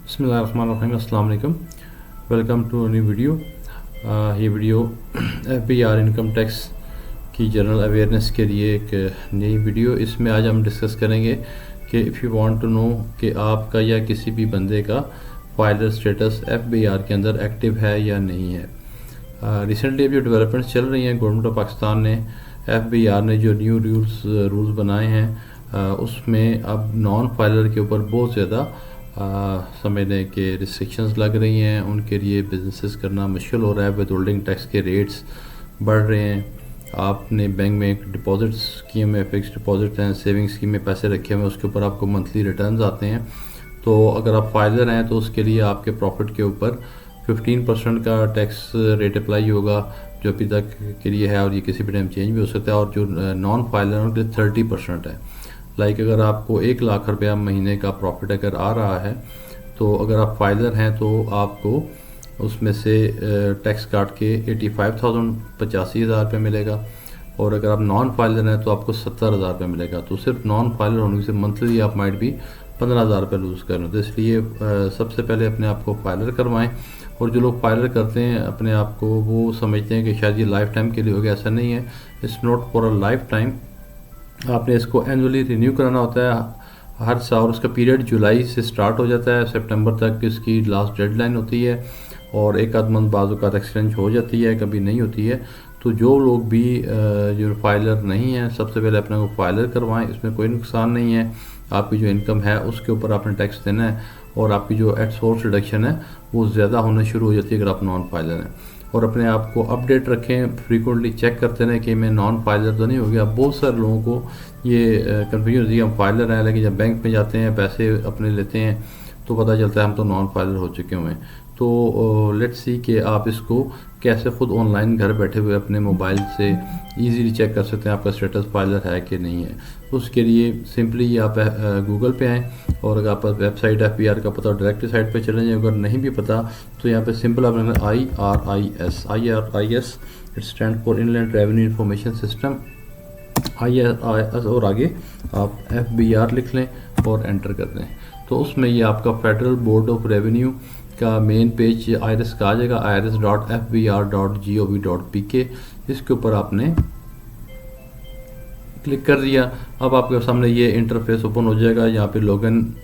बिस्मिल्लाहिर्रहमानिर्रहीम, अस्सलाम वालेकुम। Welcome to new video. ये वीडियो FBR इनकम टैक्स की जनरल अवेयरनेस के लिए एक नई वीडियो। इसमें आज हम डिस्कस करेंगे कि if you want to know कि आपका या किसी भी बंदे का फाइलर स्टेटस FBR के अंदर एक्टिव है या नहीं है। रिसेंटली जो डेवलपमेंट्स चल रही हैं, गवर्नमेंट ऑफ पाकिस्तान ने FBR ने जो न्यू रूल्स बनाए हैं, उसमें अब नॉन फाइलर के ऊपर बहुत ज़्यादा समझने के रिस्ट्रिक्शंस लग रही हैं। उनके लिए बिजनेसेस करना मुश्किल हो रहा है। विद होल्डिंग टैक्स के रेट्स बढ़ रहे हैं। आपने बैंक में डिपॉजिट स्कीम में, फिक्स डिपॉजिट हैं, सेविंग स्कीम में पैसे रखे हुए हैं, उसके ऊपर आपको मंथली रिटर्न्स आते हैं। तो अगर आप फाइलर हैं तो उसके लिए आपके प्रॉफिट के ऊपर 15% का टैक्स रेट अप्लाई होगा, जो अभी तक के लिए है, और ये किसी भी टाइम चेंज भी हो सकता है। और जो नॉन फाइलर है उनके लिए 30% है। अगर आपको 1 लाख रुपया महीने का प्रॉफिट अगर आ रहा है, तो अगर आप फाइलर हैं तो आपको उसमें से टैक्स काट के 85,000 85,000 रुपये मिलेगा। और अगर आप नॉन फाइलर हैं तो आपको 70,000 रुपये मिलेगा। तो सिर्फ नॉन फाइलर होने से मंथली आप माइट भी 15,000 रुपये लूज़ कर रहे हो। तो इसलिए सबसे पहले अपने आप को फाइलर करवाएं। और जो लोग फाइलर करते हैं अपने आप को, वो समझते हैं कि शायद ये लाइफ टाइम के लिए हो गया। ऐसा नहीं है, it's not for a life time. आपने इसको एनुअली रिन्यू कराना होता है हर साल। उसका पीरियड जुलाई से स्टार्ट हो जाता है, सितंबर तक इसकी लास्ट डेडलाइन होती है। और एक आध मंथ बाद का एक्सटेंड हो जाती है, कभी नहीं होती है। तो जो लोग भी जो फाइलर नहीं हैं, सबसे पहले अपने को फाइलर करवाएं। इसमें कोई नुकसान नहीं है। आपकी जो इनकम है उसके ऊपर आपने टैक्स देना है, और आपकी जो एट सोर्स रिडक्शन है वो ज़्यादा होना शुरू हो जाती है अगर आप नॉन फाइलर हैं। और अपने आप को अपडेट रखें, फ्रीक्वेंटली चेक करते रहें कि मैं नॉन फाइलर तो नहीं हो गया। बहुत सारे लोगों को ये कन्फ्यूजन होती है, हम फाइलर हैं, लेकिन जब बैंक में जाते हैं पैसे अपने लेते हैं तो पता चलता है हम तो नॉन फाइलर हो चुके हुए हैं। तो लेट्स सी कि आप इसको कैसे ख़ुद ऑनलाइन घर बैठे हुए अपने मोबाइल से इजीली चेक कर सकते हैं आपका स्टेटस फाइलर है कि नहीं है। उसके लिए सिंपली आप गूगल पे आएँ, और अगर आपका वेबसाइट FBR का पता डायरेक्ट साइट पे चले जाएँ। अगर नहीं भी पता तो यहाँ पे सिंपल आपने IRIS it stand for inland revenue information system, IRIS, और आगे आप FBR लिख लें और एंटर कर दें। तो उसमें ये आपका फेडरल बोर्ड ऑफ रेवेन्यू का मेन पेज IRIS का आ जाएगा, iris.fbr.gov.pk। इसके ऊपर आपने क्लिक कर दिया। अब आपके सामने ये इंटरफेस ओपन हो जाएगा। यहाँ पे लॉगिन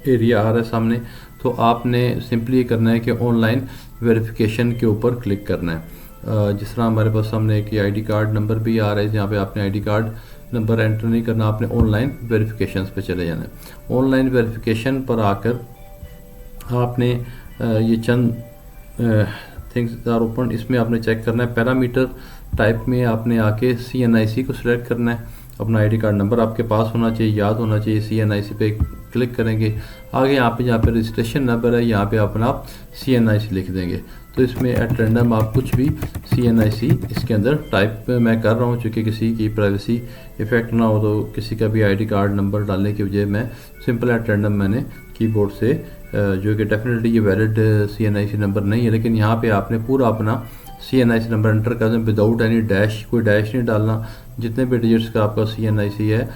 एरिया आ रहा है सामने। तो आपने सिंपली ये करना है कि ऑनलाइन वेरिफिकेशन के ऊपर क्लिक करना है। जिस तरह हमारे पास सामने एक ID कार्ड नंबर भी आ रहा है, जहाँ पे आपने ID कार्ड नंबर एंटर नहीं करना, आपने ऑनलाइन वेरिफिकेशन पे चले जाना है। ऑनलाइन वेरिफिकेशन पर आकर आपने ये चंद थिंग्स आर ओपन, इसमें आपने चेक करना है। पैरामीटर टाइप में आपने आके CNIC को सिलेक्ट करना है। अपना ID कार्ड नंबर आपके पास होना चाहिए, याद होना चाहिए। CNIC पे क्लिक करेंगे। आगे यहाँ पे जहाँ पे रजिस्ट्रेशन नंबर है, यहाँ पे अपना आप CNIC लिख देंगे। तो इसमें एट रैंडम आप कुछ भी CNIC इसके अंदर टाइप मैं कर रहा हूँ, चूँकि किसी की प्राइवेसी इफेक्ट ना हो, तो किसी का भी ID कार्ड नंबर डालने की वजह मैं सिंपल एट रैंडम मैंने कीबोर्ड से, जो कि डेफिनेटली ये वैलिड CNIC नंबर नहीं है, लेकिन यहाँ पे आपने पूरा अपना CNIC नंबर एंटर कर दें विदाउट एनी डैश। कोई डैश नहीं डालना। जितने भी डिजिट्स का आपका CNIC है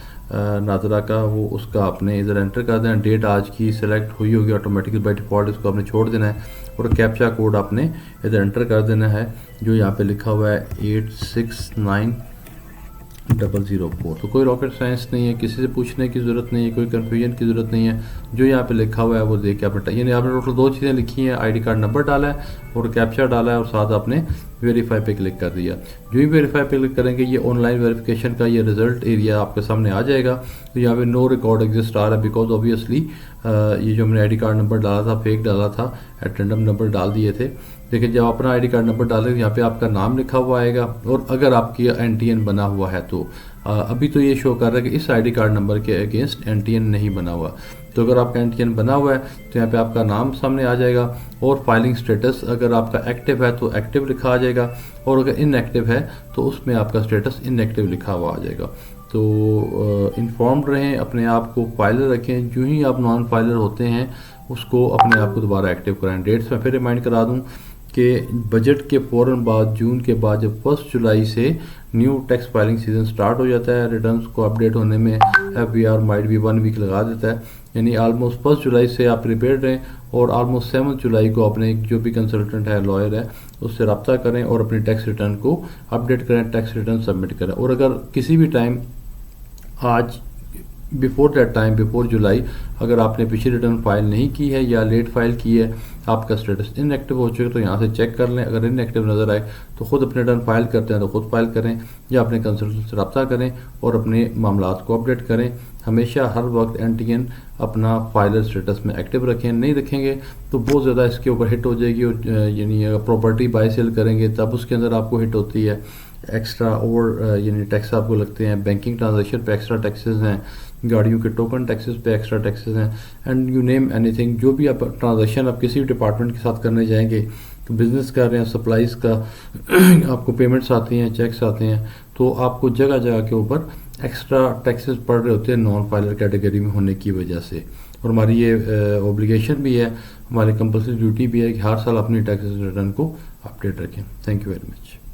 नाजरा का, वो उसका आपने इधर एंटर कर देना। डेट आज की सिलेक्ट हुई होगी ऑटोमेटिकली बाय डिफ़ॉल्ट, इसको आपने छोड़ देना है। और कैप्चा कोड आपने इधर एंटर कर देना है, जो यहाँ पे लिखा हुआ है 869004। तो कोई रॉकेट साइंस नहीं है, किसी से पूछने की ज़रूरत नहीं है, कोई कन्फ्यूजन की ज़रूरत नहीं है। जो यहाँ पे लिखा हुआ है वो देख के आपने, यानी आपने टोटल 2 चीज़ें लिखी हैं, ID कार्ड नंबर डाला है और कैप्चा डाला है, और साथ आपने वेरीफाई पे क्लिक कर दिया। जो ही वेरीफाई पे क्लिक करेंगे, ये ऑनलाइन वेरिफिकेशन का ये रिजल्ट एरिया आपके सामने आ जाएगा। तो यहाँ पे नो रिकॉर्ड एग्जिस्ट आ रहा है, बिकॉज ऑब्वियसली ये जो हमने ID कार्ड नंबर डाला था, फेक डाला था, एट रैंडम नंबर डाल दिए थे। लेकिन जब अपना ID कार्ड नंबर डालेंगे, यहाँ पे आपका नाम लिखा हुआ आएगा। और अगर आपकी NTN बना हुआ है तो अभी तो ये शो कर रहा है कि इस ID कार्ड नंबर के अगेंस्ट NTN नहीं बना हुआ। तो अगर आपका NTN बना हुआ है तो यहाँ पे आपका नाम सामने आ जाएगा। और फाइलिंग स्टेटस अगर आपका एक्टिव है तो एक्टिव लिखा आ जाएगा, और अगर इनएक्टिव है तो उसमें आपका स्टेटस इनएक्टिव लिखा हुआ आ जाएगा। तो इन्फॉर्म्ड रहें, अपने आप को फाइलर रखें। जो ही आप नॉन फाइलर होते हैं उसको अपने आप को दोबारा एक्टिव कराएं। डेट्स मैं फिर रिमाइंड करा दूं कि बजट के फ़ौरन बाद, जून के बाद, जब 1 जुलाई से new tax filing season start हो जाता है, रिटर्न्स को अपडेट होने में FBR माइट भी 1 वीक लगा देता है। यानी आलमोस्ट 1 जुलाई से आप प्रिपेयर्ड रहें और आलमोस्ट 7 जुलाई को अपने जो भी कंसल्टेंट है, लॉयर है, उससे रब्ता करें और अपनी टैक्स रिटर्न को अपडेट करें, टैक्स रिटर्न सबमिट करें। और अगर किसी भी टाइम आज बिफोर दैट टाइम, बिफोर जुलाई, अगर आपने पिछली रिटर्न फाइल नहीं की है या लेट फाइल की है, आपका स्टेटस इनएक्टिव हो चुका है, तो यहाँ से चेक कर लें। अगर इनएक्टिव नज़र आए तो ख़ुद अपने रिटर्न फाइल करते हैं तो ख़ुद फाइल करें या अपने कंसल्टेंट से रब्ता करें और अपने मामलात को अपडेट करें। हमेशा हर वक्त NTN अपना फाइलर स्टेटस में एक्टिव रखें, नहीं रखेंगे तो बहुत ज़्यादा इसके ऊपर हिट हो जाएगी। और यानी अगर प्रॉपर्टी बाय सेल करेंगे तब उसके अंदर आपको हिट होती है, एक्स्ट्रा और यानी टैक्स आपको लगते हैं, बैंकिंग ट्रांजैक्शन पे एक्स्ट्रा टैक्सेस हैं, गाड़ियों के टोकन टैक्सेस पे एक्स्ट्रा टैक्सेस हैं, एंड यू नेम एनीथिंग। जो भी आप ट्रांजैक्शन आप किसी भी डिपार्टमेंट के साथ करने जाएंगे, तो बिज़नेस कर रहे हैं, सप्लाईज का आपको पेमेंट्स आती हैं, चेक्स आते हैं, तो आपको जगह जगह के ऊपर एक्स्ट्रा टैक्सेस पड़ रहे होते हैं नॉन फाइलर कैटेगरी में होने की वजह से। और हमारी ये ऑब्लिगेशन भी है, हमारी कंपल्सरी ड्यूटी भी है कि हर साल अपनी टैक्सेस रिटर्न को अपडेट रखें। Thank you very much.